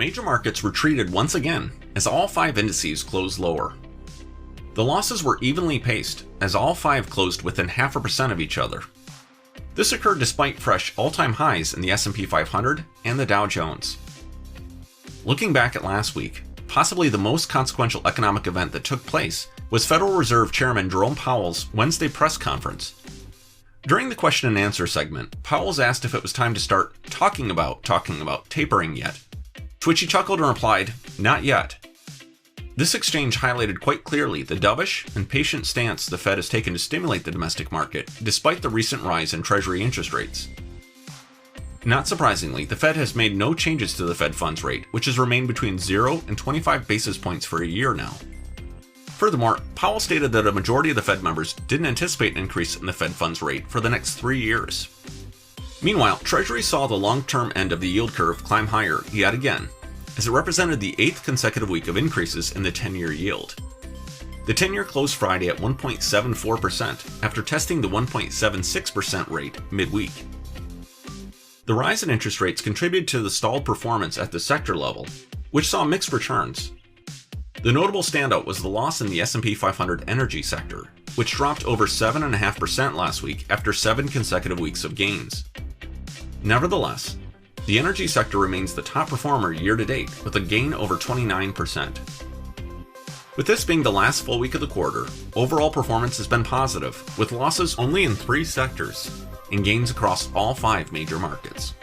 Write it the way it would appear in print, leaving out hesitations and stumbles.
major markets retreated once again as all 5 indices closed lower. The losses were evenly paced as all 5 closed within 0.5% of each other. This occurred despite fresh all-time highs in the S&P 500 and the Dow Jones. Looking back at last week, possibly the most consequential economic event that took place was Federal Reserve Chairman Jerome Powell's Wednesday press conference. During the question and answer segment, Powell was asked if it was time to start talking about tapering yet, to which he chuckled and replied, "Not yet." This exchange highlighted quite clearly the dovish and patient stance the Fed has taken to stimulate the domestic market, despite the recent rise in Treasury interest rates. Not surprisingly, the Fed has made no changes to the Fed funds rate, which has remained between 0 and 25 basis points for a year now. Furthermore, Powell stated that a majority of the Fed members didn't anticipate an increase in the Fed funds rate for the next 3 years. Meanwhile, Treasury saw the long-term end of the yield curve climb higher yet again, as it represented the 8th consecutive week of increases in the 10-year yield. The 10-year closed Friday at 1.74% after testing the 1.76% rate midweek. The rise in interest rates contributed to the stalled performance at the sector level, which saw mixed returns. The notable standout was the loss in the S&P 500 energy sector, which dropped over 7.5% last week after 7 consecutive weeks of gains. Nevertheless, the energy sector remains the top performer year to date with a gain over 29%. With this being the last full week of the quarter, overall performance has been positive, with losses only in 3 sectors and gains across all 5 major markets.